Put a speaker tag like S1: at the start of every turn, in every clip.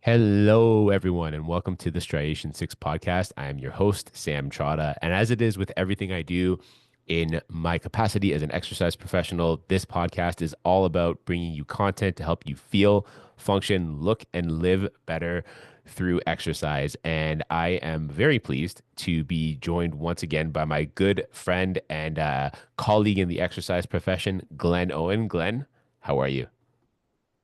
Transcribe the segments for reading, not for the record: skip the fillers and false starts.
S1: Hello, everyone, and welcome to the Striation 6 podcast. I am your host, Sam Trotta. And as it is with everything I do in my capacity as an exercise professional, this podcast is all about bringing you content to help you feel, function, look, and live better through exercise. And I am very pleased to be joined once again by my good friend and colleague in the exercise profession, Glen Owen. Glen, how are you?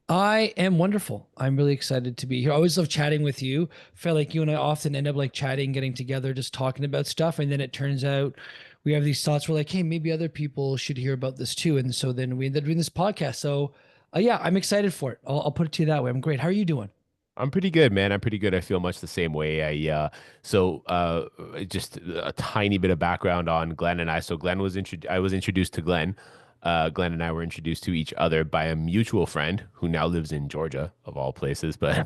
S2: I am wonderful. I'm really excited to be here. I always love chatting with you. Feel like you and I often end up like chatting, getting together, just talking about stuff. And then it turns out we have these thoughts. We're like, hey, maybe other people should hear about this too. And so then we ended up doing this podcast. So yeah, I'm excited for it. I'll put it to you that way. I'm great. How are you doing?
S1: I'm pretty good, man. I'm pretty good. I feel much the same way. Just a tiny bit of background on Glenn and I. So I was introduced to Glenn. Glenn and I were introduced to each other by a mutual friend who now lives in Georgia, of all places, but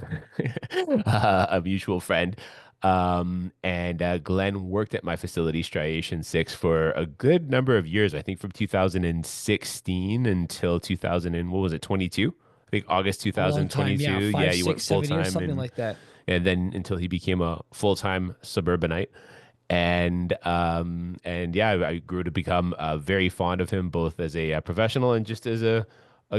S1: a mutual friend. And Glenn worked at my facility, Striation 6, for a good number of years. I think from 2016 until 2000 and what was it, 22? I think August
S2: A long time.
S1: 2022.
S2: Yeah.
S1: Yeah,
S2: Five,
S1: you went
S2: six,
S1: full
S2: 7 years,
S1: time
S2: something like that.
S1: and then until he became a full-time suburbanite. And yeah, I grew to become very fond of him both as a professional and just as a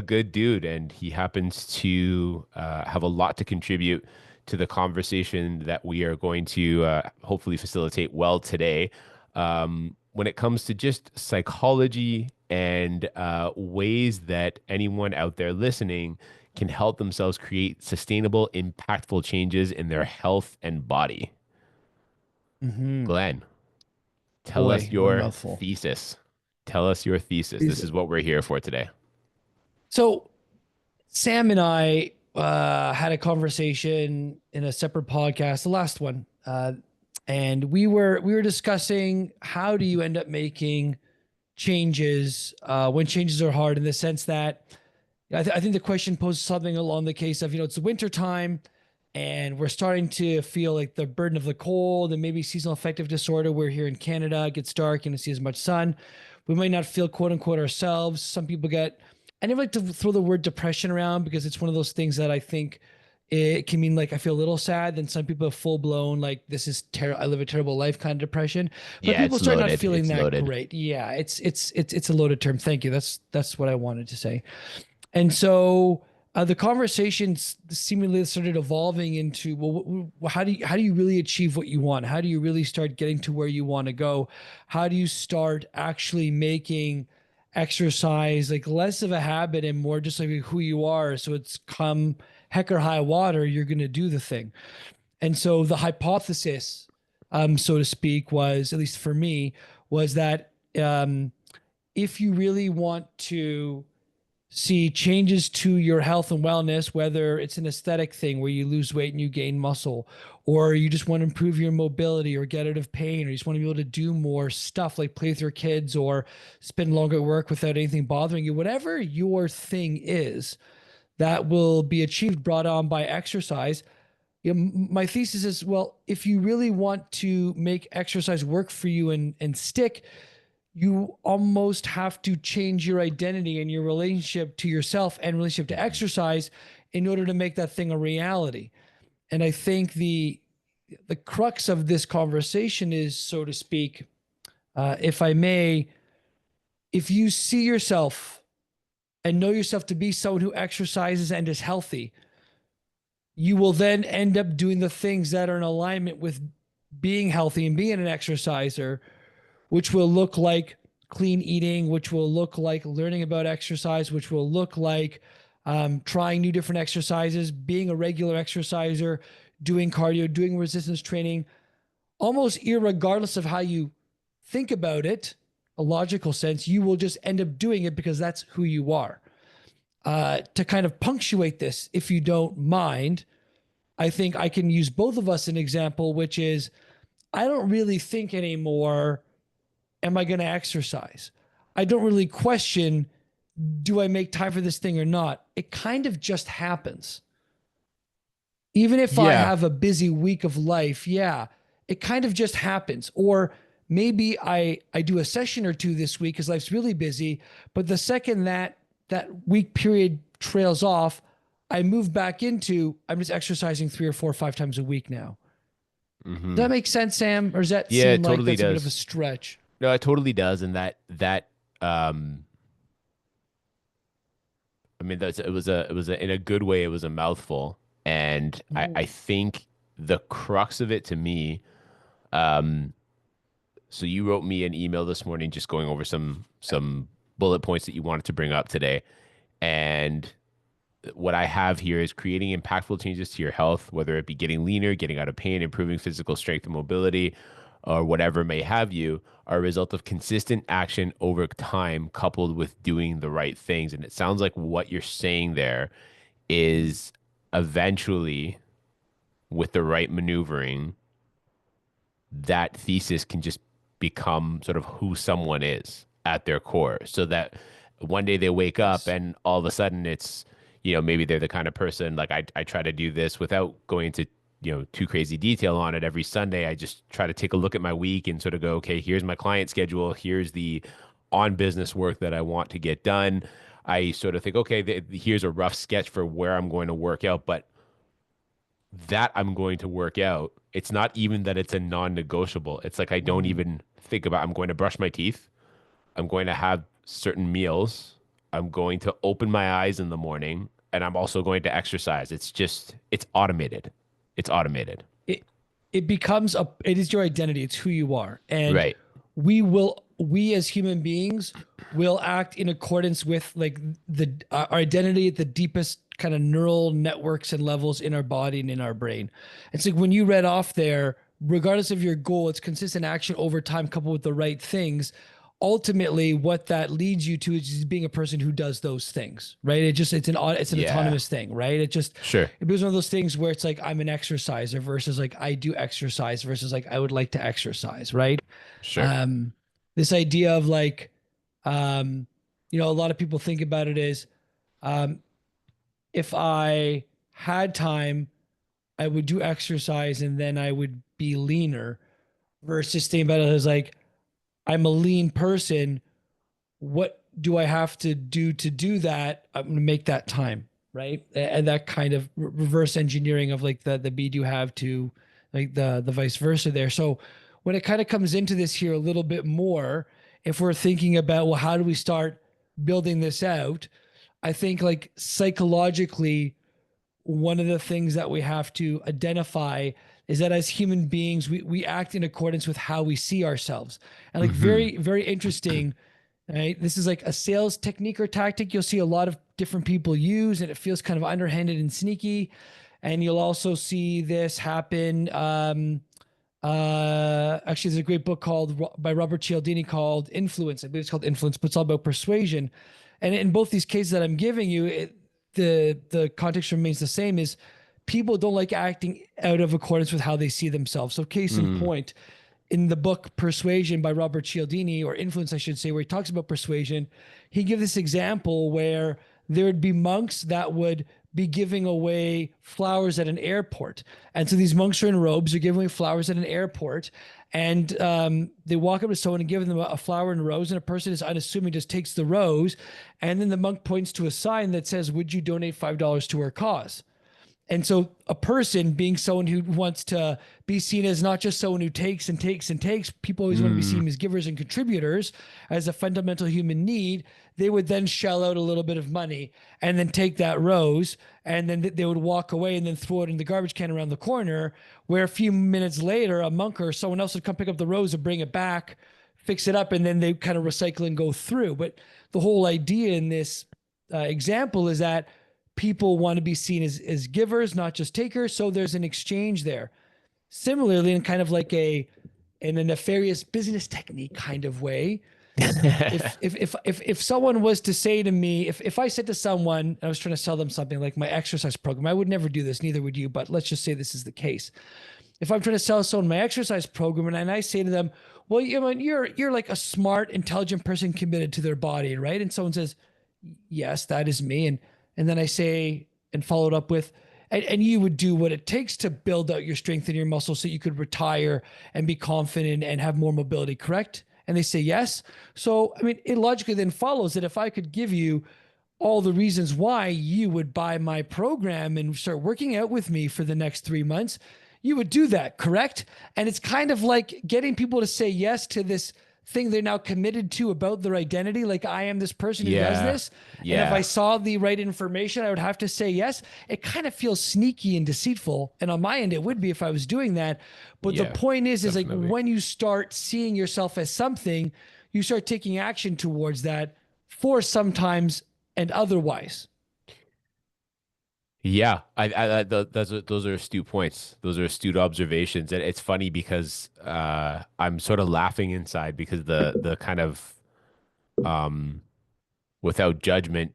S1: good dude. And he happens to have a lot to contribute to the conversation that we are going to hopefully facilitate well today. When it comes to just psychology and ways that anyone out there listening can help themselves create sustainable, impactful changes in their health and body.
S2: Hmm.
S1: Glenn, tell us
S2: Boy, one
S1: your
S2: mouthful.
S1: thesis. Tell us your thesis. This
S2: Is
S1: is what we're here for today.
S2: so Sam and I had a conversation in a separate podcast, the last one, and we were discussing how do you end up making changes when changes are hard, in the sense that I think the question posed something along the case of, it's the winter time and we're starting to feel like the burden of the cold and maybe seasonal affective disorder. We're here in Canada, it gets dark, and you don't see as much sun. We might not feel quote unquote ourselves. Some people get, I never like to throw the word depression around because it's one of those things that I think it can mean like I feel a little sad. Then some people have full blown like this is terrible. I live a terrible life kind of depression. But
S1: Yeah,
S2: people
S1: it's
S2: start not
S1: loaded.
S2: feeling
S1: It's
S2: that
S1: loaded.
S2: great. Yeah, it's a loaded term. Thank you. That's what I wanted to say. And so the conversation seemingly started evolving into, well, how do you really achieve what you want? How do you really start getting to where you want to go? How do you start actually making exercise like less of a habit and more just like who you are? So it's come heck or high water, you're going to do the thing. And so the hypothesis, so to speak, was, at least for me, was that if you really want to see changes to your health and wellness, whether it's an aesthetic thing where you lose weight and you gain muscle, or you just want to improve your mobility or get out of pain, or you just want to be able to do more stuff like play with your kids or spend longer at work without anything bothering you, whatever your thing is, that will be achieved, brought on by exercise. My thesis is, well, if you really want to make exercise work for you and stick, you almost have to change your identity and your relationship to yourself and relationship to exercise in order to make that thing a reality. And I think the crux of this conversation is, so to speak, if I may, if you see yourself and know yourself to be someone who exercises and is healthy, you will then end up doing the things that are in alignment with being healthy and being an exerciser, which will look like clean eating, which will look like learning about exercise, which will look like trying new different exercises, being a regular exerciser, doing cardio, doing resistance training, almost irregardless of how you think about it, a logical sense, you will just end up doing it because that's who you are. To kind of punctuate this, if you don't mind, I think I can use both of us an example, which is I don't really think anymore, am I going to exercise? I don't really question, do I make time for this thing or not? It kind of just happens. Even if I
S1: Yeah.
S2: have a busy week of life, yeah, it kind of just happens. Or maybe I do a session or two this week because life's really busy, but the second that week period trails off, I moved back into I'm just exercising 3 or 4 or 5 times a week now. Does
S1: Hmm.
S2: that make sense, Sam? Or does that
S1: Yeah,
S2: seem
S1: it
S2: like
S1: totally
S2: that's a bit of a
S1: does.
S2: stretch?
S1: No, it totally does. And um, I mean, it was a, in a good way, it was a mouthful. And
S2: Mhm.
S1: I think the crux of it to me, um, so you wrote me an email this morning just going over some bullet points that you wanted to bring up today. And what I have here is creating impactful changes to your health, whether it be getting leaner, getting out of pain, improving physical strength and mobility, or whatever may have you, are a result of consistent action over time coupled with doing the right things. And it sounds like what you're saying there is eventually, with the right maneuvering, that thesis can just become sort of who someone is at their core. So that one day they wake up
S2: Yes.
S1: and all of a sudden it's, maybe they're the kind of person like I try to do this without going into, too crazy detail on it. Every Sunday, I just try to take a look at my week and sort of go, okay, here's my client schedule. Here's the on business work that I want to get done. I sort of think, okay, here's a rough sketch for where I'm going to work out, but that I'm going to work out. It's not even that it's a non-negotiable. It's like I don't
S2: Mhm.
S1: even think about I'm going to brush my teeth. I'm going to have certain meals. I'm going to open my eyes in the morning and I'm also going to exercise. It's automated. It's automated.
S2: It it becomes it is your identity. It's who you are. And
S1: Right.
S2: we as human beings will act in accordance with like the our identity at the deepest kind of neural networks and levels in our body and in our brain. It's like when you read off there, regardless of your goal, it's consistent action over time coupled with the right things. Ultimately, what that leads you to is just being a person who does those things, right? It's an
S1: Yeah.
S2: autonomous thing, right?
S1: Sure.
S2: It was one of those things where it's like I'm an exerciser versus like I do exercise versus like I would like to exercise, right?
S1: Sure.
S2: Um, this idea of like, um, a lot of people think about it as um, if I had time, I would do exercise and then I would be leaner versus thinking about it as like I'm a lean person. What do I have to do that? I'm going to make that time, right? And that kind of reverse engineering of like the bead you have to like the vice versa there. So when it kind of comes into this here a little bit more, if we're thinking about, well, how do we start building this out? I think like psychologically, one of the things that we have to identify is that as human beings, we act in accordance with how we see ourselves. And like
S1: Hmm.
S2: very, very interesting, right? This is like a sales technique or tactic you'll see a lot of different people use, and it feels kind of underhanded and sneaky. And you'll also see this happen. Actually, there's a great book called by Robert Cialdini called Influence. I believe it's called Influence, but it's all about persuasion. And in both these cases that I'm giving you, the context remains the same: is people don't like acting out of accordance with how they see themselves. So, case in
S1: Mm.
S2: point, in the book Persuasion by Robert Cialdini, or Influence, I should say, where he talks about persuasion, he gives this example where there would be monks that would be giving away flowers at an airport. And so these monks are in robes, they're giving away flowers at an airport. And they walk up to someone and give them a flower and a rose, and a person is unassuming, just takes the rose. And then the monk points to a sign that says, "Would you donate $5 to our cause?" And so a person being someone who wants to be seen as not just someone who takes and takes and takes, people always want to be
S1: Mm.
S2: seen as givers and contributors as a fundamental human need. They would then shell out a little bit of money and then take that rose and then they would walk away and then throw it in the garbage can around the corner, where a few minutes later, a monk or someone else would come pick up the rose and bring it back, fix it up, and then they kind of recycle and go through. But the whole idea in this example is that people want to be seen as givers, not just takers. So there's an exchange there. Similarly, in kind of like in a nefarious business technique kind of way, if someone was to say to me, if I said to someone, I was trying to sell them something like my exercise program, I would never do this, neither would you, but let's just say this is the case. If I'm trying to sell someone my exercise program and I say to them, well, you're like a smart, intelligent person committed to their body, right? And someone says, yes, that is me. And then I say and followed up with, and you would do what it takes to build out your strength and your muscles so you could retire and be confident and have more mobility, correct? And they say yes. So, I mean, it logically then follows that if I could give you all the reasons why you would buy my program and start working out with me for the next 3 months, you would do that, correct? And it's kind of like getting people to say yes to this thing they're now committed to about their identity. Like, I am this person who does
S1: Yeah.
S2: this. And if I
S1: Yeah.
S2: saw the right information, I would have to say yes. It kind of feels sneaky and deceitful. And on my end, it would be if I was doing that. But the
S1: Yeah.
S2: point is like
S1: Definitely.
S2: when you start seeing yourself as something, you start taking action towards that for sometimes and otherwise.
S1: Yeah, those are astute points. Those are astute observations, and it's funny because I'm sort of laughing inside because the kind of um, without judgment,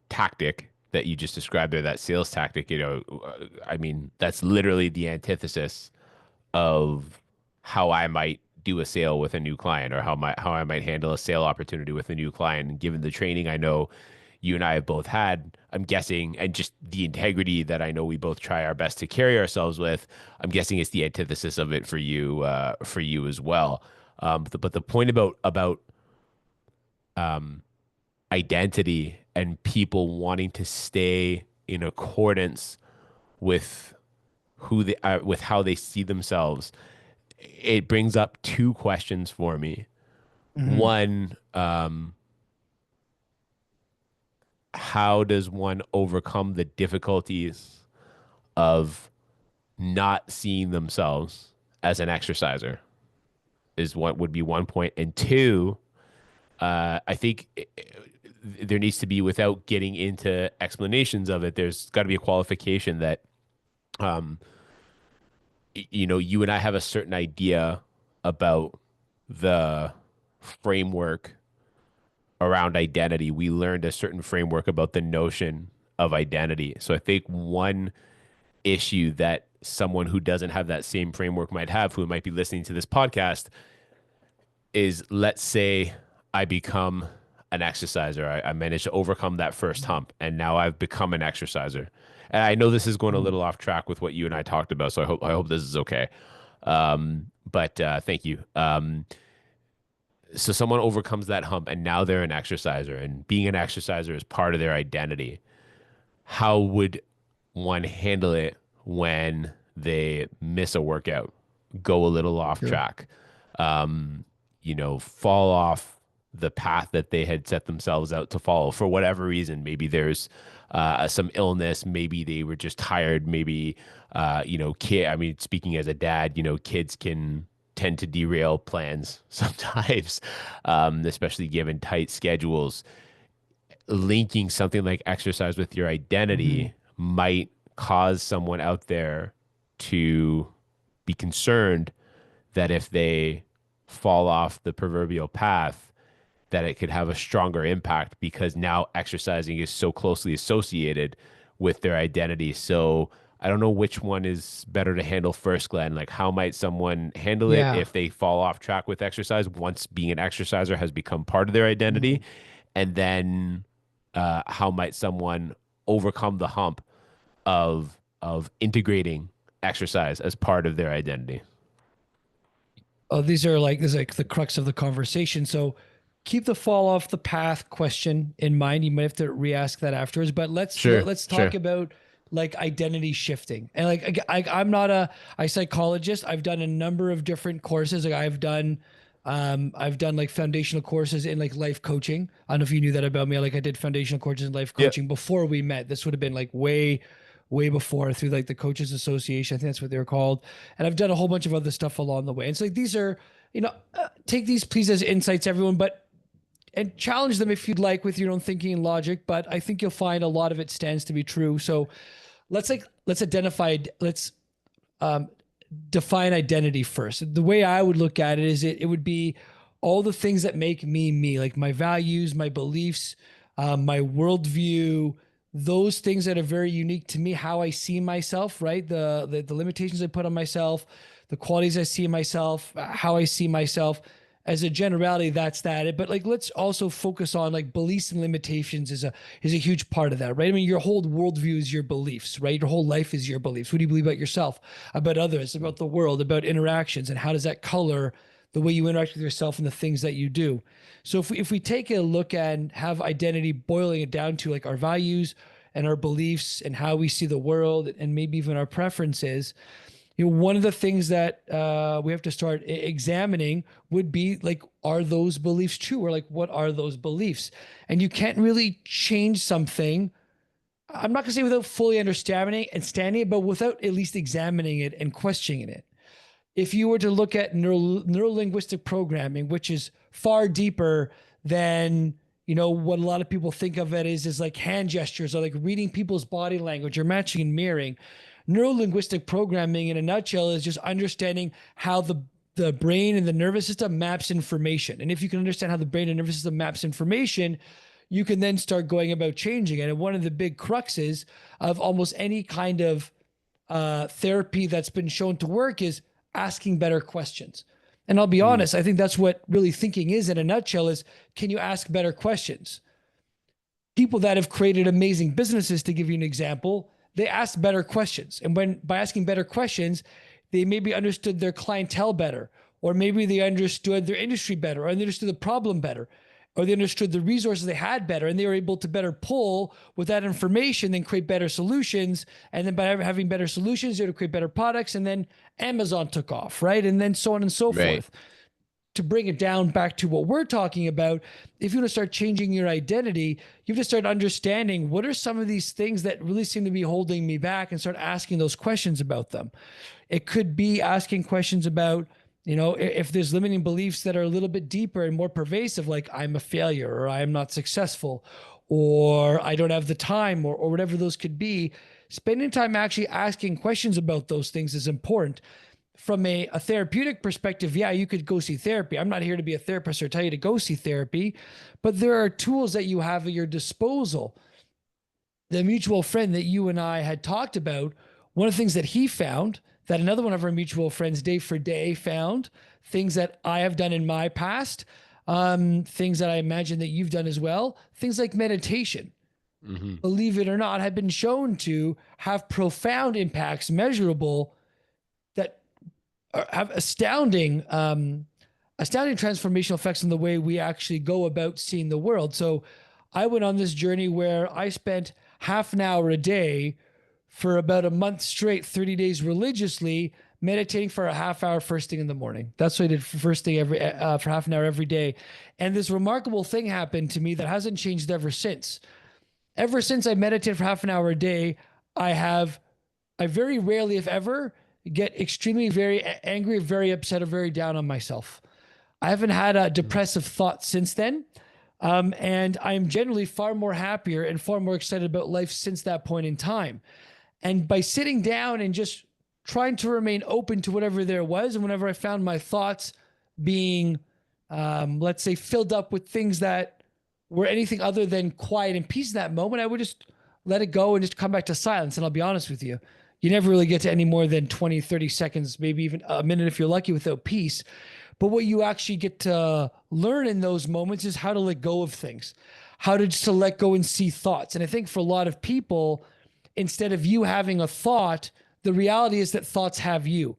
S1: tactic that you just described there, that sales tactic, I mean, that's literally the antithesis of how I might do a sale with a new client or how I might handle a sale opportunity with a new client. And given the training I know you and I have both had, I'm guessing, and just the integrity that I know we both try our best to carry ourselves with, I'm guessing it's the antithesis of it for you as well. But the point about um, identity and people wanting to stay in accordance with with how they see themselves, it brings up two questions for me.
S2: Mm-hmm.
S1: One, how does one overcome the difficulties of not seeing themselves as an exerciser? Is what would be one point. And two, I think there needs to be, without getting into explanations of it, there's got to be a qualification that, um, you and I have a certain idea about the framework around identity. We learned a certain framework about the notion of identity. So I think one issue that someone who doesn't have that same framework might have, who might be listening to this podcast, is, let's say I become an exerciser. I managed to overcome that first hump, and now I've become an exerciser. And I know this is going a
S2: Mm-hmm.
S1: little off track with what you and I talked about, so I hope this is okay. But thank you. So someone overcomes that hump, and now they're an exerciser, and being an exerciser is part of their identity. How would one handle it when they miss a workout, go a little off
S2: Sure.
S1: track, um, fall off the path that they had set themselves out to follow for whatever reason? Maybe there's some illness, maybe they were just tired, maybe, I mean, speaking as a dad, kids can tend to derail plans sometimes, especially given tight schedules. Linking something like exercise with your
S2: Mm-hmm.
S1: identity might cause someone out there to be concerned that if they fall off the proverbial path, that it could have a stronger impact because now exercising is so closely associated with their identity. So I don't know which one is better to handle first, Glenn. Like, how might someone handle it
S2: Yeah.
S1: if they fall off track with exercise once being an exerciser has become part of their identity?
S2: Mm-hmm.
S1: And then how might someone overcome the hump of integrating exercise as part of their identity?
S2: Oh, these are like this is like the crux of the conversation. So keep the fall off the path question in mind. You might have to re-ask that afterwards, but
S1: Sure,
S2: let's talk
S1: sure.
S2: about like identity shifting. And like I'm not a psychologist. I've done a number of different courses. Like I've done like foundational courses in like life coaching. I don't know if you knew that about me. Like I did foundational courses in life
S1: Yeah,
S2: coaching before we met. This would have been like way before through like the Coaches Association. I think that's what they're called. And I've done a whole bunch of other stuff along the way. And so like, these are, take these please as insights, everyone, but and challenge them if you'd like with your own thinking and logic. But I think you'll find a lot of it stands to be true. So let's identify, let's um, define identity first. The way I would look at it is it would be all the things that make me me, like my values, my beliefs, my worldview, those things that are very unique to me, how I see myself, right? The limitations I put on myself, the qualities I see in myself, how I see myself. As a generality, that's that. But like, let's also focus on like beliefs and limitations is a huge part of that, right? I mean, your whole worldview is your beliefs, right? Your whole life is your beliefs. What do you believe about yourself, about others, about the world, about interactions, and how does that color the way you interact with yourself and the things that you do. So if we take a look and have identity, boiling it down to like our values and our beliefs and how we see the world and maybe even our preferences, one of the things that we have to start examining would be like, are those beliefs true? Or like, what are those beliefs? And you can't really change something. I'm not gonna say without fully understanding and standing it, but without at least examining it and questioning it. If you were to look at neuro-linguistic programming, which is far deeper than what a lot of people think of it is like hand gestures or like reading people's body language or matching and mirroring. Neuro-linguistic programming in a nutshell is just understanding how the brain and the nervous system maps information. And if you can understand how the brain and nervous system maps information, you can then start going about changing it. And one of the big cruxes of almost any kind of therapy that's been shown to work is asking better questions. And I'll be
S1: Mm.
S2: honest, I think that's what really thinking is in a nutshell is, can you ask better questions? People that have created amazing businesses, to give you an example, they ask better questions. And when by asking better questions, they maybe understood their clientele better, or maybe they understood their industry better, or they understood the problem better, or they understood the resources they had better, and they were able to better pull with that information, then create better solutions. And then by having better solutions, they would create better products. And then Amazon took off, right? And then so on and so
S1: Right.
S2: forth. To bring it down back to what we're talking about, if you want to start changing your identity, you have to start understanding what are some of these things that really seem to be holding me back and start asking those questions about them. It could be asking questions about, if there's limiting beliefs that are a little bit deeper and more pervasive, like I'm a failure or I'm not successful or I don't have the time or whatever those could be. Spending time actually asking questions about those things is important. From a therapeutic perspective, yeah, you could go see therapy. I'm not here to be a therapist or tell you to go see therapy, but there are tools that you have at your disposal. The mutual friend that you and I had talked about, one of the things that he found, that another one of our mutual friends, Day for Day, found, things that I have done in my past, things that I imagine that you've done as well, things like meditation,
S1: Hmm.
S2: believe it or not, have been shown to have profound impacts, measurable, that have astounding transformational effects on the way we actually go about seeing the world. So I went on this journey where I spent half an hour a day for about a month straight, 30 days religiously, meditating for a half hour first thing in the morning. That's what I did for first thing for half an hour every day. And this remarkable thing happened to me that hasn't changed ever since. Ever since I meditated for half an hour a day, I have I very rarely, if ever, get extremely very angry, very upset, or very down on myself. I haven't had a depressive thought since then. And I am generally far more happier and far more excited about life since that point in time. And by sitting down and just trying to remain open to whatever there was, and whenever I found my thoughts being, let's say, filled up with things that were anything other than quiet and peace in that moment, I would just let it go and just come back to silence. And I'll be honest with you, you never really get to any more than 20, 30 seconds, maybe even a minute if you're lucky without peace. But what you actually get to learn in those moments is how to let go of things, how to just to let go and see thoughts. And I think for a lot of people, instead of you having a thought, the reality is that thoughts have you.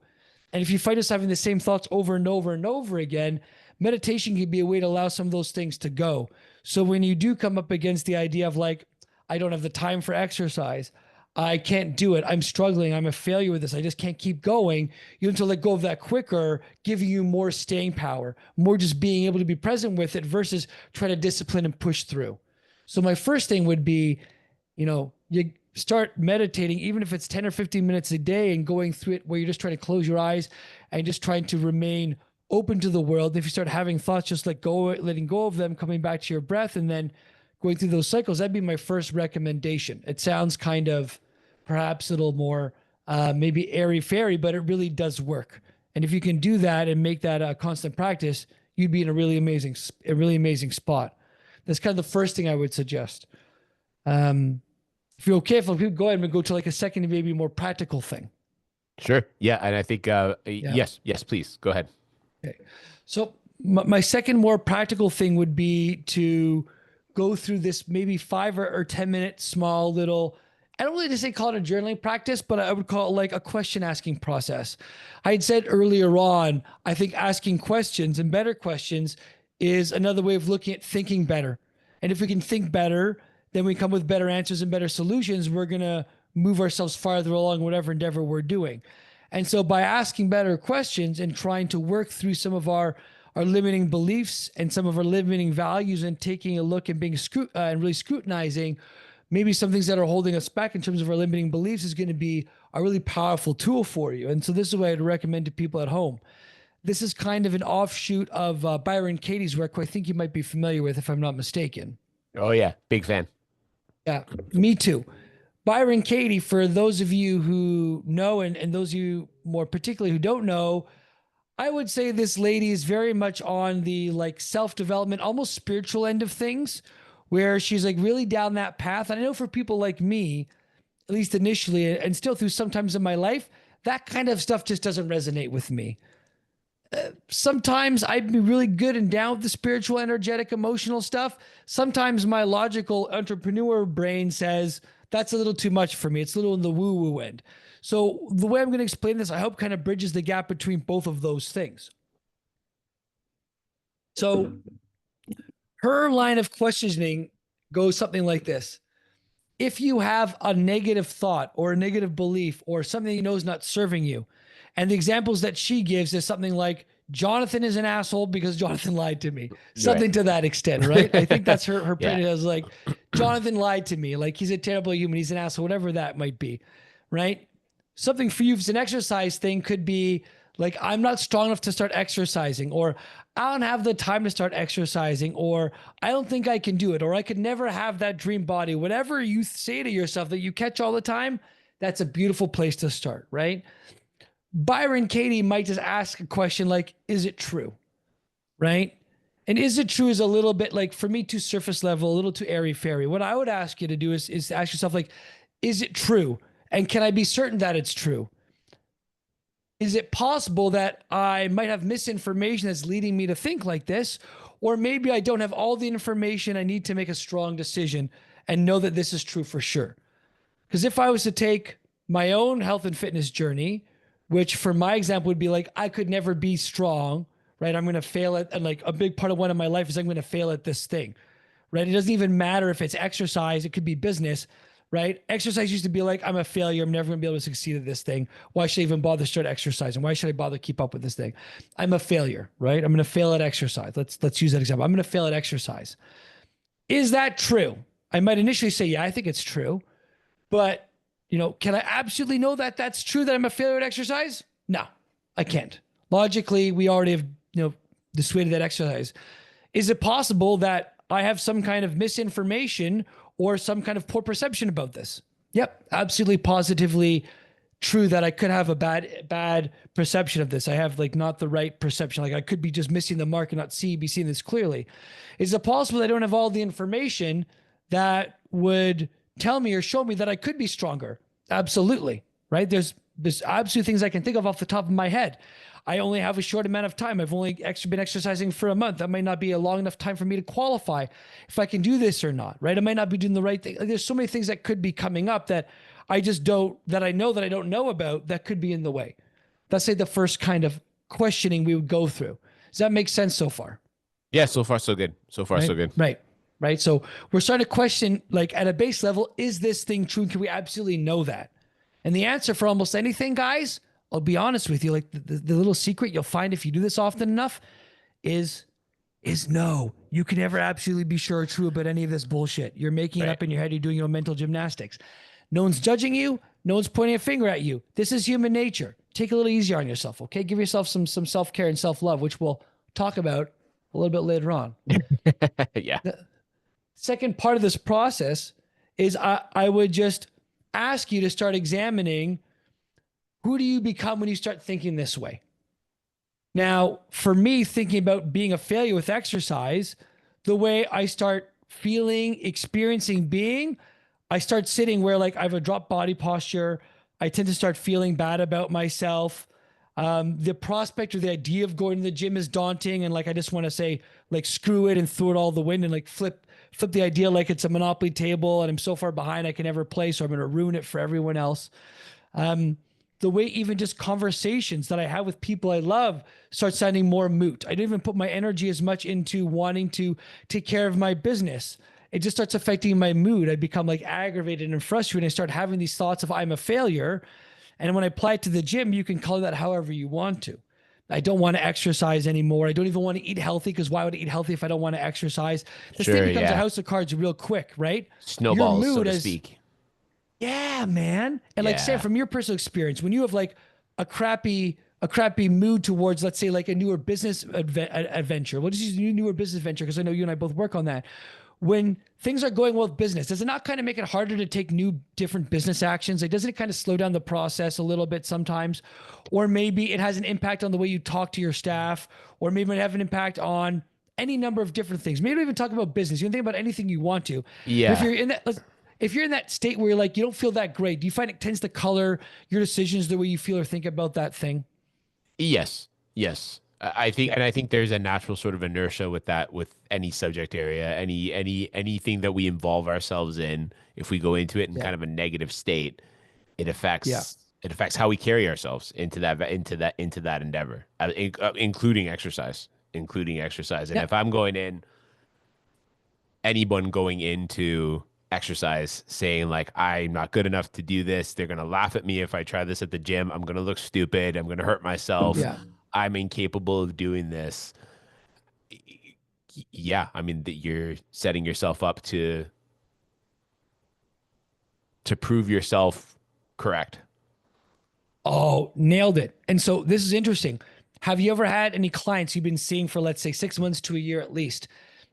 S2: And if you find us having the same thoughts over and over and over again, meditation can be a way to allow some of those things to go. So when you do come up against the idea of like, I don't have the time for exercise, I can't do it, I'm struggling, I'm a failure with this, I just can't keep going, you have to let go of that quicker, giving you more staying power, more just being able to be present with it versus try to discipline and push through. So my first thing would be, you start meditating, even if it's 10 or 15 minutes a day and going through it where you're just trying to close your eyes and just trying to remain open to the world. And if you start having thoughts, just letting go of them, coming back to your breath and then going through those cycles, that'd be my first recommendation. It sounds kind of perhaps a little more maybe airy fairy, but it really does work. And if you can do that and make that a constant practice, you'd be in a really amazing spot. That's kind of the first thing I would suggest. If you're okay, if people go ahead and go to like a second, maybe more practical thing.
S1: Sure. Yeah. And I think,
S2: Yeah.
S1: yes, yes, please go ahead.
S2: Okay. So my second more practical thing would be to go through this maybe 5 or 10 minute small little I don't really just say call it a journaling practice, but I would call it like a question asking process. I had said earlier on, I think asking questions and better questions is another way of looking at thinking better. And if we can think better, then we come with better answers and better solutions. We're going to move ourselves farther along whatever endeavor we're doing. And so by asking better questions and trying to work through some of our limiting beliefs and some of our limiting values and taking a look and and really scrutinizing maybe some things that are holding us back in terms of our limiting beliefs is going to be a really powerful tool for you. And so this is what I'd recommend to people at home. This is kind of an offshoot of Byron Katie's work, who I think you might be familiar with, if I'm not mistaken.
S1: Oh yeah, big fan.
S2: Yeah, me too. Byron Katie, for those of you who know, and those of you more particularly who don't know, I would say this lady is very much on the like self-development, almost spiritual end of things, where she's like really down that path. And I know for people like me, at least initially, and still through sometimes in my life, that kind of stuff just doesn't resonate with me. Sometimes I'd be really good and down with the spiritual, energetic, emotional stuff. Sometimes my logical entrepreneur brain says that's a little too much for me. It's a little in the woo woo end. So, the way I'm going to explain this, I hope kind of bridges the gap between both of those things. So, her line of questioning goes something like this: if you have a negative thought or a negative belief or something you know is not serving you, and the examples that she gives is something like, Jonathan is an asshole because Jonathan lied to me.
S1: Right.
S2: Something to that extent, right? I think that's her
S1: Yeah.
S2: putting it as like, Jonathan lied to me. Like he's a terrible human. He's an asshole, whatever that might be, right? Something for you, if it's an exercise thing, could be like, I'm not strong enough to start exercising, or I don't have the time to start exercising, or I don't think I can do it, or I could never have that dream body. Whatever you say to yourself that you catch all the time, that's a beautiful place to start, right? Byron Katie might just ask a question like, is it true? Right? And is it true is a little bit like, for me, too surface level, a little too airy fairy. What I would ask you to do is to ask yourself, like, is it true? And can I be certain that it's true? Is it possible that I might have misinformation that's leading me to think like this? Or maybe I don't have all the information I need to make a strong decision and know that this is true for sure. Because if I was to take my own health and fitness journey, which for my example would be like, I could never be strong, right? I'm going to fail at, and like a big part of one of my life is I'm going to fail at this thing, right? It doesn't even matter if it's exercise, it could be business, right? Exercise used to be like, I'm a failure. I'm never going to be able to succeed at this thing. Why should I even bother to start exercising? Why should I bother to keep up with this thing? I'm a failure, right? I'm going to fail at exercise. Let's use that example. I'm going to fail at exercise. Is that true? I might initially say, yeah, I think it's true. But, can I absolutely know that that's true, that I'm a failure at exercise? No, I can't. Logically, we already have, dissuaded that exercise. Is it possible that I have some kind of misinformation or some kind of poor perception about this? Yep, absolutely, positively true that I could have a bad perception of this. I have like not the right perception. Like I could be just missing the mark and not be seeing this clearly. Is it possible that I don't have all the information that would tell me or show me that I could be stronger? Absolutely. Right? There's absolutely things I can think of off the top of my head. I only have a short amount of time. I've only been exercising for a month. That might not be a long enough time for me to qualify if I can do this or not, right? I might not be doing the right thing. Like, there's so many things that could be coming up that I just don't, that I know that I don't know about, that could be in the way. That's say the first kind of questioning we would go through. Does that make sense so far?
S1: Yeah, so far so good. So far
S2: Right?
S1: so good.
S2: Right. So we're starting to question, like at a base level, is this thing true? Can we absolutely know that? And the answer for almost anything, guys, I'll be honest with you, like the little secret you'll find if you do this often enough is no. You can never absolutely be sure or true about any of this bullshit. You're making it
S1: Right.
S2: up in your head. You're doing your mental gymnastics. No one's judging you. No one's pointing a finger at you. This is human nature. Take a little easier on yourself, okay? Give yourself some self-care and self-love, which we'll talk about a little bit later on.
S1: Yeah.
S2: The second part of this process is I would just ask you to start examining, who do you become when you start thinking this way? Now, for me, thinking about being a failure with exercise, the way I start feeling, experiencing being, I start sitting where like I have a drop body posture. I tend to start feeling bad about myself. The prospect or the idea of going to the gym is daunting, and like I just want to say like screw it and throw it all the wind and like flip the idea like it's a Monopoly table and I'm so far behind I can never play, so I'm going to ruin it for everyone else. Um, the way even just conversations that I have with people I love start sounding more moot. I don't even put my energy as much into wanting to take care of my business. It just starts affecting my mood. I become like aggravated and frustrated. I start having these thoughts of I'm a failure. And when I apply it to the gym, you can color that however you want to. I don't want to exercise anymore. I don't even want to eat healthy because why would I eat healthy if I don't want to exercise? This thing
S1: Sure,
S2: becomes a
S1: yeah.
S2: house of cards real quick, right? Your
S1: Snowballs, so
S2: mood
S1: to
S2: as
S1: speak.
S2: yeah, man. And like Sam,
S1: Yeah.
S2: from your personal experience, when you have like a crappy mood towards, let's say, like a newer business adventure. We'll just use a newer business venture because I know you and I both work on that. When things are going well with business, does it not kind of make it harder to take new, different business actions? Like, doesn't it kind of slow down the process a little bit sometimes? Or maybe it has an impact on the way you talk to your staff, or maybe it have an impact on any number of different things. Maybe don't even talk about business. You can think about anything you want to. But
S1: Yeah.
S2: if you're in that state where you're like you don't feel that great, do you find it tends to color your decisions the way you feel or think about that thing?
S1: Yes. Yes. I think,
S2: Yeah.
S1: and I think there's a natural sort of inertia with that, with any subject area, anything that we involve ourselves in. If we go into it in
S2: Yeah.
S1: kind of a negative state, it
S2: Yeah.
S1: affects how we carry ourselves into that endeavor, including exercise, including exercise. And
S2: Yeah.
S1: if I'm going in, anyone going into exercise saying like I'm not good enough to do this, they're gonna laugh at me if I try this at the gym. I'm gonna look stupid. I'm gonna hurt myself.
S2: Yeah.
S1: I'm incapable of doing this. Yeah, I mean that you're setting yourself up to prove yourself correct.
S2: Oh, nailed it. And so this is interesting. Have you ever had any clients you've been seeing for, let's say, 6 months to a year at least,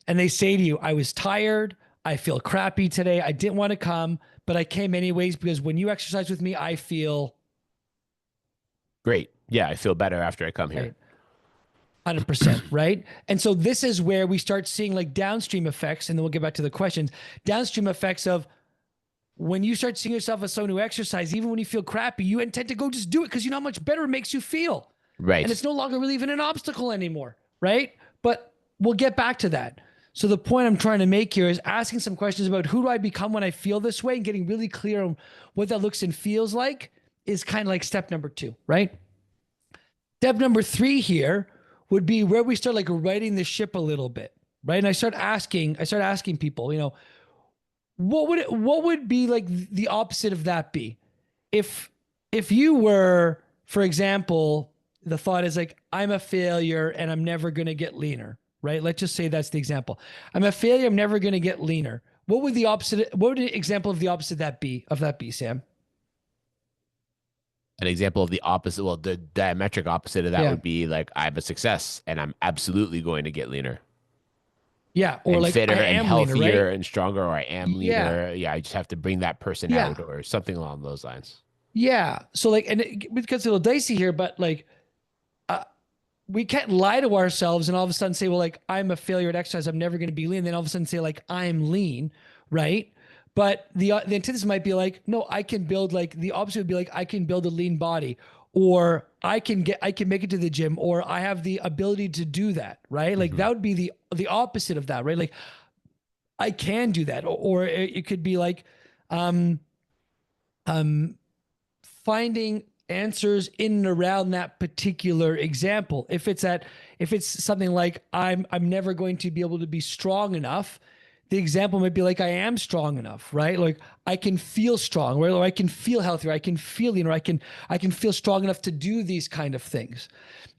S2: and they say to you, I was tired. I feel crappy today. I didn't want to come, but I came anyways because when you exercise with me, I feel
S1: Great. Yeah, I feel better after I come here.
S2: right. 100%, right? And so this is where we start seeing like downstream effects, and then we'll get back to the questions. Downstream effects of when you start seeing yourself as someone who exercise, even when you feel crappy, you intend to go just do it because you know how much better it makes you feel. And
S1: Right.
S2: it's no longer really even an obstacle anymore, right? But we'll get back to that. So the point I'm trying to make here is asking some questions about who do I become when I feel this way and getting really clear on what that looks and feels like is kind of like step number 2, right? Step number 3 here would be where we start like righting the ship a little bit, right? And I start asking people, what would be like the opposite of that be? If if you were, for example, the thought is like, I'm a failure and I'm never gonna get leaner, right? Let's just say that's the example. I'm a failure, I'm never gonna get leaner. What would an example of the opposite of that be, Sam?
S1: An example of the opposite, well, the diametric opposite of that
S2: Yeah.
S1: would be like I have a success and I'm absolutely going to get leaner
S2: Yeah. Or
S1: and
S2: like I
S1: fitter and
S2: am leaner, right?
S1: healthier and stronger, or I am
S2: Yeah.
S1: leaner. Yeah, I just have to bring that person
S2: Yeah.
S1: out or something along those lines.
S2: Yeah. So like, and it gets a little dicey here, but like, uh, we can't lie to ourselves and all of a sudden say, well, like, I'm a failure at exercise. I'm never going to be lean. And then all of a sudden say, like, I'm lean. Right. But the antithesis might be like, no, I can build like the opposite would be like, I can build a lean body or I can make it to the gym or I have the ability to do that. Right. Like
S1: Hmm.
S2: that would be the opposite of that. Right. Like I can do that. Or it could be like, um, um, finding answers in and around that particular example. If it's something like I'm never going to be able to be strong enough, the example might be like I am strong enough, right? Like I can feel strong, right? Or I can feel healthier, I can feel leaner, I can feel strong enough to do these kind of things.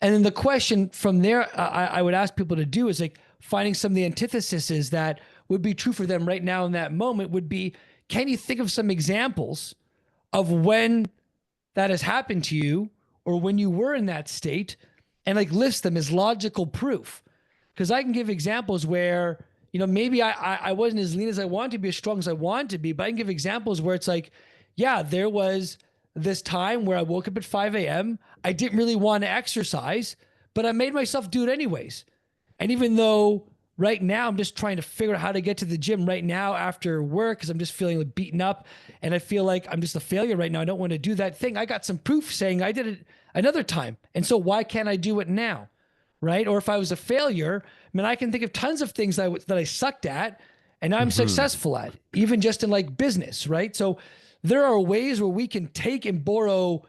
S2: And then the question from there I would ask people to do is like finding some of the antitheses that would be true for them right now in that moment would be, can you think of some examples of when that has happened to you or when you were in that state and like list them as logical proof? Because I can give examples where, maybe I wasn't as lean as I wanted to be, as strong as I wanted to be, but I can give examples where it's like, yeah, there was this time where I woke up at 5 a.m. I didn't really want to exercise, but I made myself do it anyways. And even though right now I'm just trying to figure out how to get to the gym right now after work because I'm just feeling like beaten up and I feel like I'm just a failure right now. I don't want to do that thing. I got some proof saying I did it another time. And so why can't I do it now? Right. Or if I was a failure, I mean, I can think of tons of things that I sucked at. and I'm
S1: Hmm.
S2: successful at, even just in like business, right? So there are ways where we can take and borrow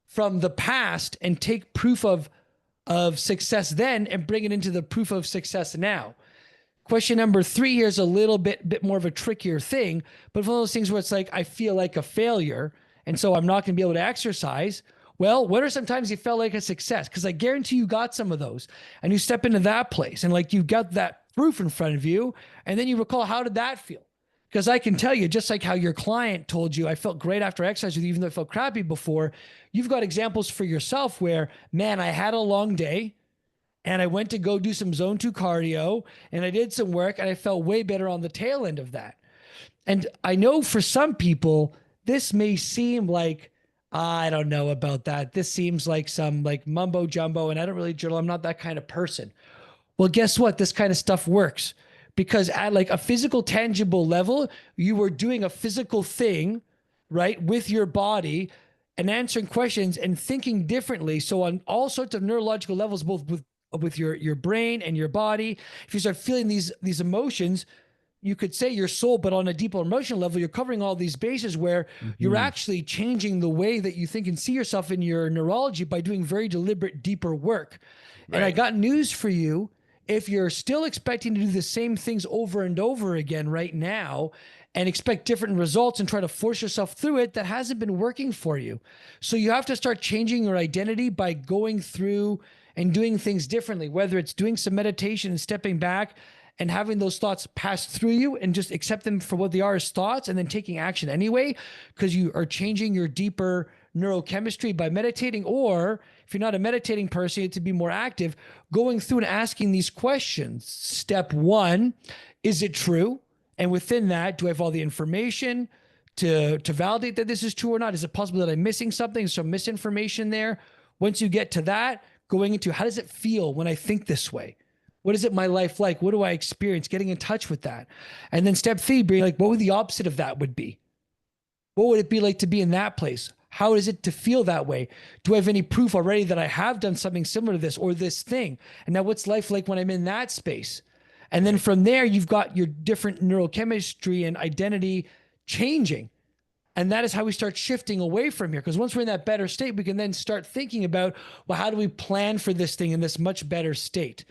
S2: from the past and take proof of success then and bring it into the proof of success now. Question number three here is a little bit more of a trickier thing, but one of those things where it's like I feel like a failure, and so I'm not going to be able to exercise. Well, what are some times you felt like a success? Because I guarantee you got some of those, and you step into that place, and like you got that proof in front of you, and then you recall how did that feel? Because I can tell you, just like how your client told you, I felt great after exercise with you, even though I felt crappy before. You've got examples for yourself where, man, I had a long day and I went to go do some zone two cardio and I did some work and I felt way better on the tail end of that. And I know for some people, this may seem like, I don't know about that. This seems like some like mumbo jumbo and I don't really journal. I'm not that kind of person. Well, guess what? This kind of stuff works because at like a physical, tangible level, you were doing a physical thing, right, with your body and answering questions and thinking differently. So on all sorts of neurological levels, both with your brain and your body, if you start feeling these emotions, you could say your soul, but on a deeper emotional level, you're covering all these bases where you're
S1: Hmm.
S2: actually changing the way that you think and see yourself in your neurology by doing very deliberate, deeper work. And I
S1: Right.
S2: got news for you. If you're still expecting to do the same things over and over again right now and expect different results and try to force yourself through it, that hasn't been working for you. So you have to start changing your identity by going through and doing things differently, whether it's doing some meditation and stepping back and having those thoughts pass through you and just accept them for what they are as thoughts and then taking action anyway, because you are changing your deeper neurochemistry by meditating. Or if you're not a meditating person, you have to be more active, going through and asking these questions. Step one, is it true? And within that, do I have all the information to validate that this is true or not? Is it possible that I'm missing something, some misinformation there? Once you get to that, going into how does it feel when I think this way? What is it my life like? What do I experience? Getting in touch with that. And then step three, being like, what would the opposite of that would be? What would it be like to be in that place? How is it to feel that way? Do I have any proof already that I have done something similar to this or this thing? And now what's life like when I'm in that space? And then
S1: Right.
S2: from there, you've got your different neurochemistry and identity changing. And that is how we start shifting away from here. Because once we're in that better state, we can then start thinking about, well, how do we plan for this thing in this much better state?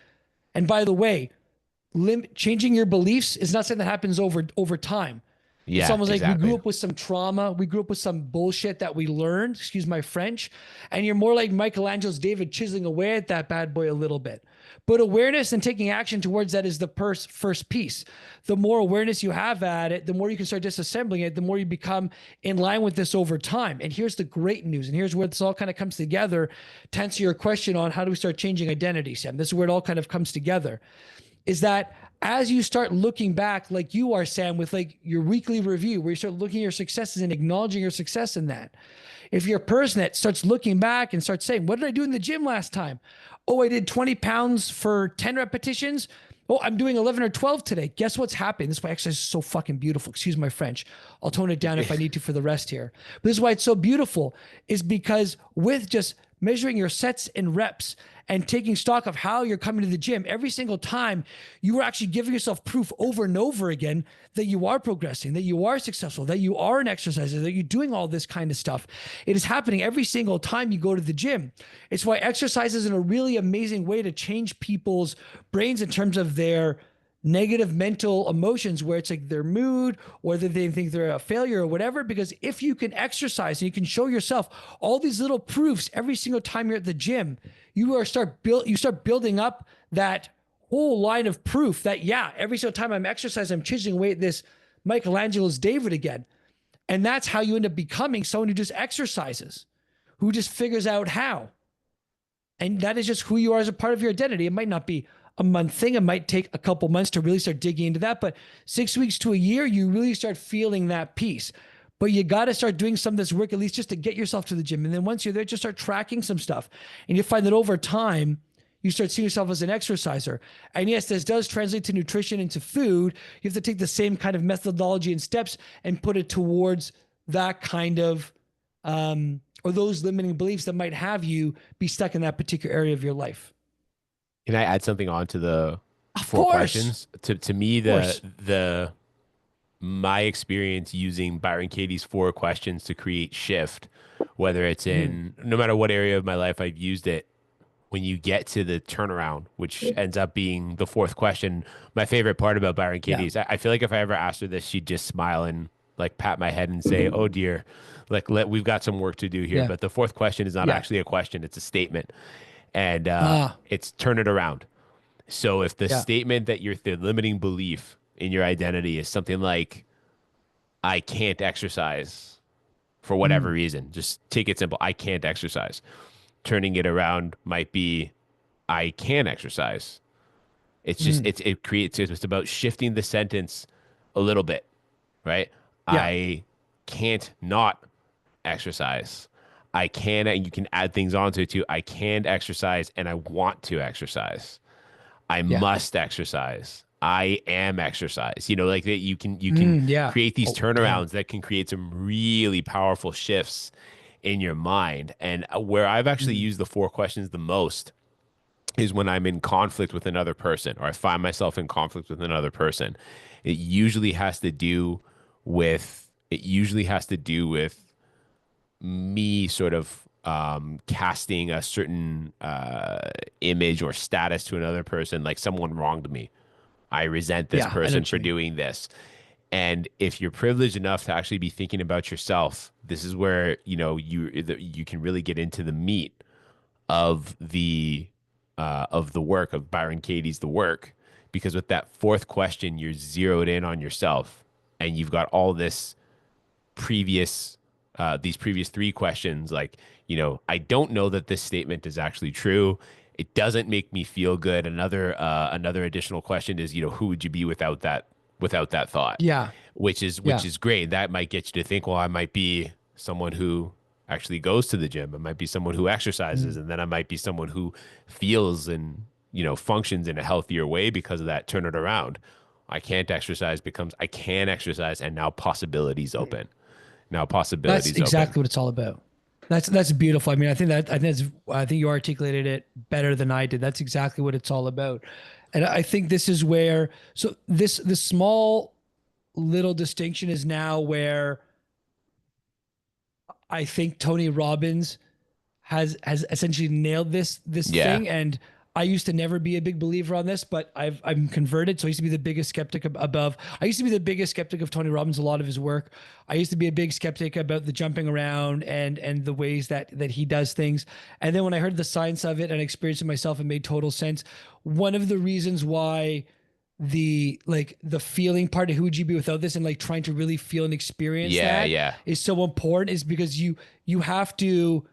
S2: And by the way, changing your beliefs is not something that happens over time. It's
S1: Yeah,
S2: almost like we grew
S1: exactly.
S2: up with some trauma. We grew up with some bullshit that we learned, excuse my French. And you're more like Michelangelo's David chiseling away at that bad boy a little bit. But awareness and taking action towards that is the first piece. The more awareness you have at it, the more you can start disassembling it, the more you become in line with this over time. And here's the great news. And here's where this all kind of comes together to answer your question on how do we start changing identity, Sam. This is where it all kind of comes together is that as you start looking back like you are, Sam, with like your weekly review where you start looking at your successes and acknowledging your success in that, if you're a person that starts looking back and starts saying, what did I do in the gym last time? Oh, I did 20 pounds for 10 repetitions. Oh, I'm doing 11 or 12 today. Guess what's happening? This is why exercise is so fucking beautiful. Excuse my French. I'll tone it down if I need to for the rest here. But this is why it's so beautiful is because with just measuring your sets and reps and taking stock of how you're coming to the gym every single time, you are actually giving yourself proof over and over again that you are progressing, that you are successful, that you are an exerciser, that you're doing all this kind of stuff. It is happening every single time you go to the gym. It's why exercise is in a really amazing way to change people's brains in terms of their negative mental emotions where it's like their mood or that they think they're a failure or whatever. Because if you can exercise and you can show yourself all these little proofs every single time you're at the gym, you start building up that whole line of proof that yeah, every single time I'm exercising, I'm chiseling away at this Michelangelo's David again. And that's how you end up becoming someone who just exercises, who just figures out how. And that is just who you are as a part of your identity. It might not be a month thing. It might take a couple months to really start digging into that. But 6 weeks to a year, you really start feeling that piece. But you got to start doing some of this work, at least just to get yourself to the gym. And then once you're there, just start tracking some stuff. And you find that over time, you start seeing yourself as an exerciser. And yes, this does translate to nutrition and to food. You have to take the same kind of methodology and steps and put it towards that kind of or those limiting beliefs that might have you be stuck in that particular area of your life.
S1: Can I add something on to the
S2: Of
S1: four
S2: course,
S1: questions? To me,
S2: of course.
S1: the my experience using Byron Katie's four questions to create shift, whether it's
S2: Mhm.
S1: in no matter what area of my life I've used it, when you get to the turnaround, which ends up being the fourth question, my favorite part about Byron Katie
S2: Yeah.
S1: is I feel like if I ever asked her this, she'd just smile and like pat my head and say, "Oh dear, like we've got some work to do here."
S2: Yeah.
S1: But the fourth question is not
S2: Yeah.
S1: actually a question; it's a statement, and
S2: Ah,
S1: it's turn it around. So if the
S2: yeah.
S1: statement that you're the limiting belief in your identity is something like "I can't exercise" for whatever
S2: Mm,
S1: reason, just take it simple. I can't exercise. Turning it around might be I can exercise. It's just
S2: mm,
S1: it creates it's about shifting the sentence a little bit, right?
S2: yeah.
S1: I can't not exercise. I can, and you can add things onto it too. I can exercise and I want to exercise. I
S2: Yeah.
S1: must exercise. I am exercise. You know, like that you can
S2: Yeah.
S1: create these
S2: Oh, damn.
S1: turnarounds that can create some really powerful shifts in your mind. And where I've actually
S2: Mm,
S1: used the four questions the most is when I'm in conflict with another person or I find myself in conflict with another person. It usually has to do with me sort of casting a certain image or status to another person, like someone wronged me. I resent this
S2: yeah. I know
S1: person
S2: what you
S1: for
S2: mean.
S1: doing this. And if you're privileged enough to actually be thinking about yourself, this is where, you can really get into the meat of the work of Byron Katie's The Work, because with that fourth question, you're zeroed in on yourself, and you've got all previous these previous three questions, like, I don't know that this statement is actually true. It doesn't make me feel good. Another additional question is, who would you be without that thought?
S2: Yeah.
S1: Which
S2: Yeah.
S1: is great. That might get you to think, well, I might be someone who actually goes to the gym. I might be someone who exercises,
S2: Mm.
S1: and then I might be someone who feels and functions in a healthier way because of that. Turn it around. I can't exercise becomes I can exercise, and now possibilities
S2: Mm.
S1: open. Now
S2: That's
S1: possibilities open.
S2: exactly what it's all about. That's beautiful. I mean, I think you articulated it better than I did. That's exactly what it's all about. And I think this is where this small little distinction is now where I think Tony Robbins has essentially nailed this
S1: Yeah.
S2: thing. And I used to never be a big believer on this, but I'm converted. So I used to be the biggest skeptic above. I used to be the biggest skeptic of Tony Robbins, a lot of his work. I used to be a big skeptic about the jumping around and the ways that he does things. And then when I heard the science of it and experienced it myself, it made total sense. One of the reasons why the feeling part of who would you be without this and like trying to really feel and experience
S1: Yeah.
S2: that
S1: Yeah.
S2: is so important is because you have to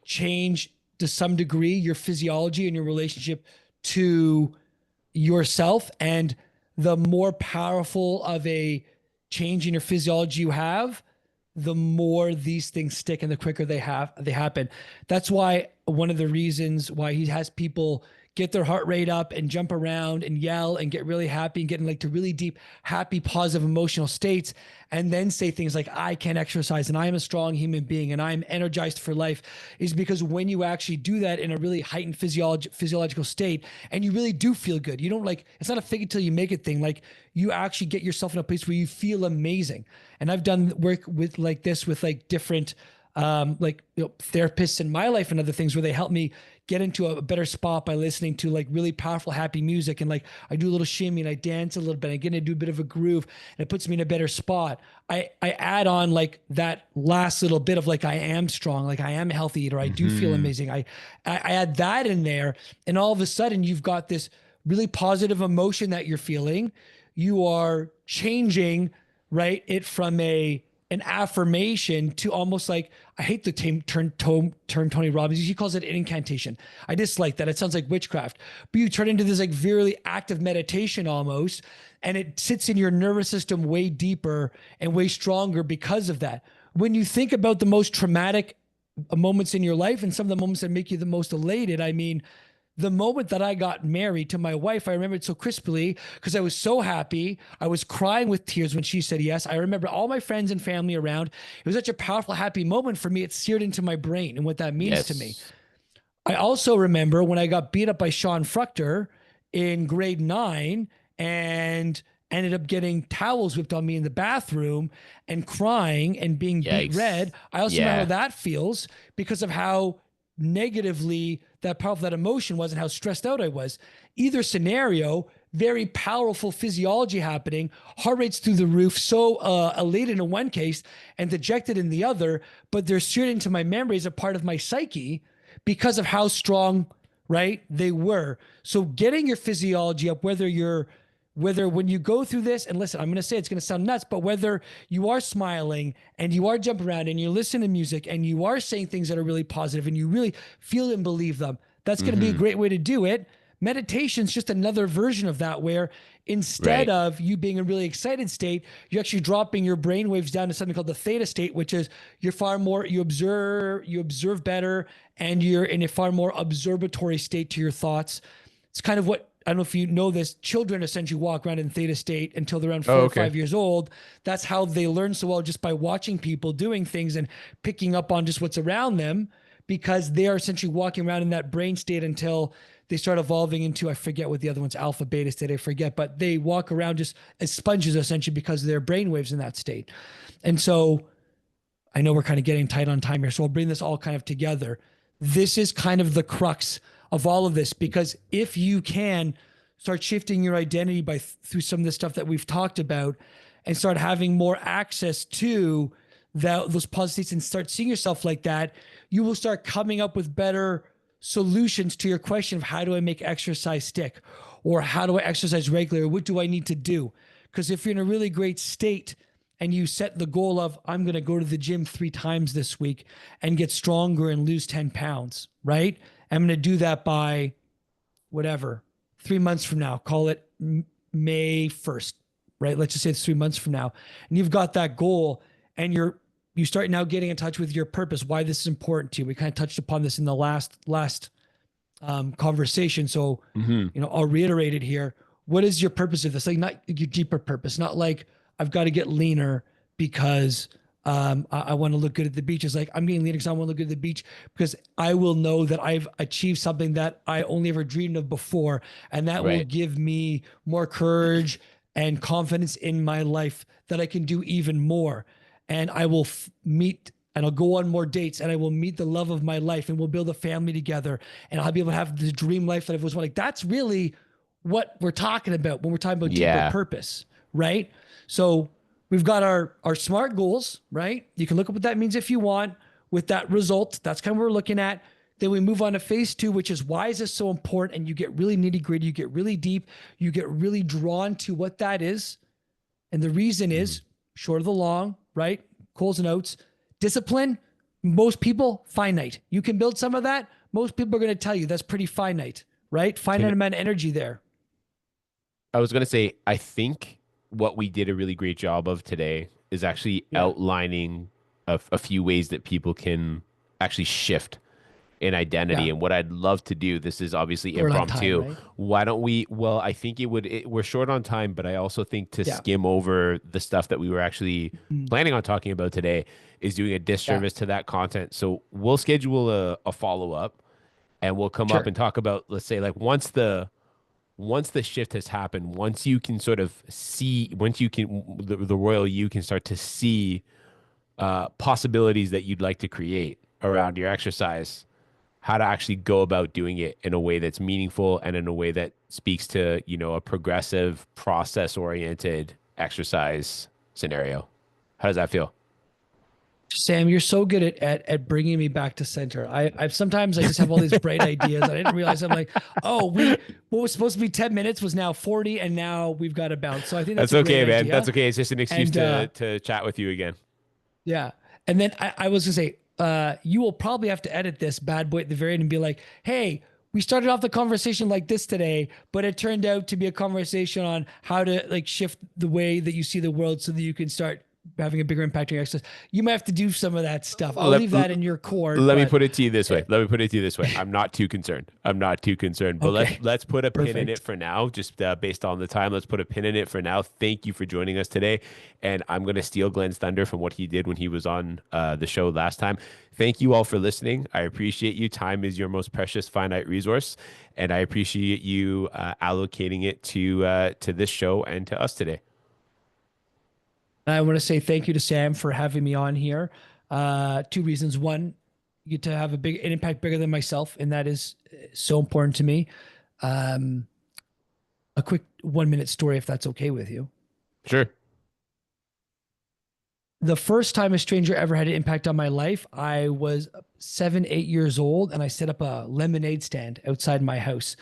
S2: change to some degree your physiology and your relationship to yourself. And the more powerful of a change in your physiology you have, the more these things stick and the quicker they happen. That's why one of the reasons why he has people get their heart rate up and jump around and yell and get really happy and get in like to really deep, happy, positive emotional states, and then say things like, I can exercise and I'm a strong human being and I'm energized for life, is because when you actually do that in a really heightened physiological state and you really do feel good, you don't like, it's not a fake it till you make it thing. Like you actually get yourself in a place where you feel amazing. And I've done work with like this with like different therapists in my life and other things where they help me get into a better spot by listening to like really powerful, happy music. And like I do a little shimmy and I dance a little bit. I get into a bit of a groove and it puts me in a better spot. I add on like that last little bit of like I am strong, like I am healthy eater, I do feel
S1: Hmm.
S2: amazing. I add that in there, and all of a sudden you've got this really positive emotion that you're feeling. You are changing, right? It from an affirmation to almost like I hate the term Tony Robbins. He calls it an incantation. I dislike that. It sounds like witchcraft. But you turn into this like very active meditation almost, and it sits in your nervous system way deeper and way stronger because of that. When you think about the most traumatic moments in your life and some of the moments that make you the most elated, I mean, the moment that I got married to my wife, I remember it so crisply because I was so happy. I was crying with tears when she said yes. I remember all my friends and family around. It was such a powerful, happy moment for me. It seared into my brain and what that means to me.
S1: Yes.
S2: I also remember when I got beat up by Sean Fruchter in grade 9, and ended up getting towels whipped on me in the bathroom and crying and being beat red.
S1: Yikes.
S2: I also know how
S1: Yeah.
S2: that feels because of how negatively that powerful that emotion was and how stressed out I was. Either scenario, very powerful physiology happening, heart rates through the roof, so elated in one case and dejected in the other, but they're seared into my memory as a part of my psyche because of how strong, right, they were. So getting your physiology up, whether when you go through this, and listen, I'm going to say it's going to sound nuts, but whether you are smiling and you are jumping around and you listen to music and you are saying things that are really positive and you really feel and believe them, that's going to be a
S1: Hmm.
S2: great way to do it. Meditation's just another version of that, where instead
S1: Right.
S2: of you being in a really excited state, you're actually dropping your brain waves down to something called the theta state, which is you're far more, you observe better, and you're in a far more observatory state to your thoughts. It's kind of what, I don't know if you know this, children essentially walk around in theta state until they're around
S1: Oh,
S2: four or
S1: okay.
S2: 5 years old. That's how they learn so well, just by watching people doing things and picking up on just what's around them, because they are essentially walking around in that brain state until they start evolving into, I forget what the other one's, alpha, beta state, I forget, but they walk around just as sponges essentially because of their brain waves in that state. And so I know we're kind of getting tight on time here, so I'll bring this all kind of together. This is kind of the crux of all of this, because if you can start shifting your identity by through some of the stuff that we've talked about and start having more access to those positive states and start seeing yourself like that, you will start coming up with better solutions to your question of how do I make exercise stick, or how do I exercise regularly, or what do I need to do? Because if you're in a really great state and you set the goal of, I'm going to go to the gym 3 times this week and get stronger and lose 10 pounds, right? I'm going to do that by whatever, 3 months from now, call it May 1st, right? Let's just say it's 3 months from now. And you've got that goal, and you start now getting in touch with your purpose, why this is important to you. We kind of touched upon this in the last conversation. So,
S1: Hmm.
S2: I'll reiterate it here. What is your purpose of this? Like, not your deeper purpose, not like I've got to get leaner because I want to look good at the beach. It's like I'm getting leaner because I want to look good at the beach because I will know that I've achieved something that I only ever dreamed of before. And that will
S1: Right.
S2: give me more courage and confidence in my life that I can do even more. And I will meet and I'll go on more dates and I will meet the love of my life and we'll build a family together and I'll be able to have the dream life that I've always wanted. Like, that's really what we're talking about when we're talking about deeper
S1: Yeah.
S2: purpose, right? So we've got our SMART goals, right? You can look up what that means if you want with that result. That's kind of what we're looking at. Then we move on to phase 2, which is why is this so important? And you get really nitty gritty, you get really deep, you get really drawn to what that is. And the reason
S1: Mhm.
S2: is short of the long, right? Coles and oats. Discipline, most people, finite. You can build some of that. Most people are going to tell you that's pretty finite, right? Finite
S1: Can
S2: amount of energy there.
S1: I was gonna say, I think what we did a really great job of today is actually
S2: Yeah.
S1: outlining a few ways that people can actually shift in identity.
S2: Yeah.
S1: And what I'd love to do, this is obviously
S2: Short on time,
S1: impromptu.
S2: right?
S1: Why don't we? Well, I think we're short on time, but I also think to
S2: Yeah.
S1: skim over the stuff that we were actually
S2: Mm.
S1: planning on talking about today is doing a
S2: Yeah.
S1: disservice to that content. So we'll schedule a follow up and we'll come up
S2: Sure.
S1: and talk about, let's say, like once the shift has happened, once you can sort of see, once you can, the royal you can start to see possibilities that you'd like to create around your exercise, how to actually go about doing it in a way that's meaningful and in a way that speaks to, a progressive, process oriented exercise scenario. How does that feel?
S2: Sam, you're so good at bringing me back to center. I've sometimes I just have all these bright ideas. I didn't realize I'm like, oh, what was supposed to be 10 minutes was now 40, and now we've got to bounce. So I think that's
S1: That's
S2: a great
S1: okay, man. That's
S2: idea.
S1: okay. It's just an excuse
S2: And
S1: to chat with you again.
S2: yeah. And then I was gonna say, you will probably have to edit this bad boy at the very end and be like, hey, we started off the conversation like this today, but it turned out to be a conversation on how to like shift the way that you see the world so that you can start having a bigger impact on your exercise. You might have to do some of that stuff. I'll
S1: Let,
S2: leave that in your court,
S1: let me
S2: but
S1: put it to you this way. Let me put it to you this way. I'm not too concerned. I'm not too concerned. But let's
S2: okay,
S1: let's put a pin in it
S2: perfect.
S1: for now, just based on the time. Let's put a pin in it for now. Thank you for joining us today. And I'm going to steal Glenn's thunder from what he did when he was on the show last time. Thank you all for listening. I appreciate you. Time is your most precious, finite resource, and I appreciate you allocating it to this show and to us today.
S2: I want to say thank you to Sam for having me on here. Two reasons. One, you get to have an impact bigger than myself, and that is so important to me. Um, a quick 1 minute story, if that's okay with you.
S1: Sure.
S2: The first time a stranger ever had an impact on my life, I was 7, 8 years old, and I set up a lemonade stand outside my house.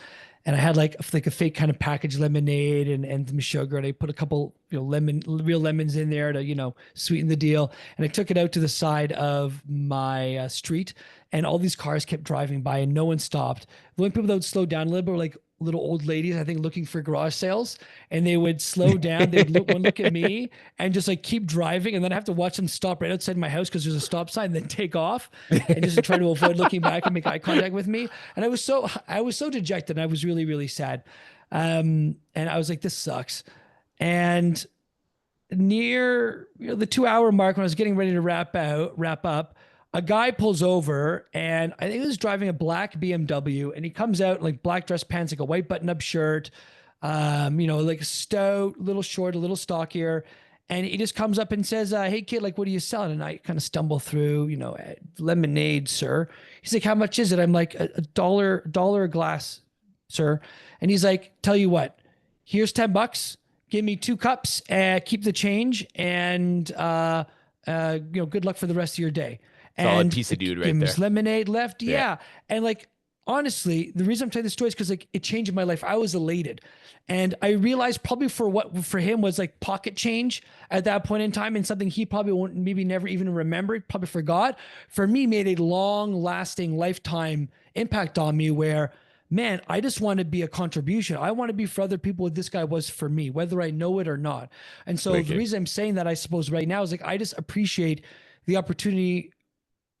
S2: And I had like a fake kind of packaged lemonade and some sugar, and I put a couple real lemons in there to sweeten the deal. And I took it out to the side of my street, and all these cars kept driving by, and no one stopped. The only people that would slow down a little bit were like little old ladies, I think, looking for garage sales, and they would slow down. They would look at me and just like keep driving, and then I have to watch them stop right outside my house because there's a stop sign, then take off, and just try to avoid looking back and make eye contact with me. And I was so dejected. And I was really really sad, and I was like, this sucks. And near the 2 hour mark, when I was getting ready to wrap up, a guy pulls over, and I think he was driving a black BMW, and he comes out in like black dress pants, like a white button up shirt, like stout, little short, a little stockier. And he just comes up and says, hey kid, like, what are you selling? And I kind of stumble through, lemonade, sir. He's like, how much is it? I'm like, a dollar a glass, sir. And he's like, tell you what, here's $10. Give me 2 cups, keep the change, and good luck for the rest of your day.
S1: Solid
S2: And
S1: piece of dude
S2: give
S1: right
S2: him his
S1: there.
S2: lemonade left.
S1: Yeah.
S2: Yeah. And like, honestly, the reason I'm telling this story is because like it changed my life. I was elated. And I realized probably for him was like pocket change at that point in time, and something he probably won't maybe never even remember, probably forgot. For me, made a long lasting lifetime impact on me where, man, I just want to be a contribution. I want to be for other people what this guy was for me, whether I know it or not. And so the
S1: Wicked.
S2: reason I'm saying that, I suppose, right now is like I just appreciate the opportunity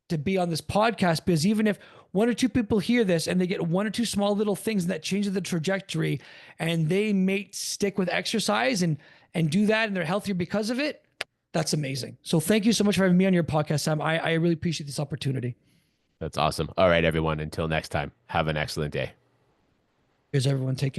S2: to be on this podcast, because even if one or two people hear this and they get one or two small little things that change the trajectory, and they may stick with exercise and do that, and they're healthier because of it, that's amazing. So thank you so much for having me on your podcast, Sam. I really appreciate this opportunity.
S1: That's awesome. All right, everyone. Until next time, have an excellent day.
S2: Here's everyone. Take care.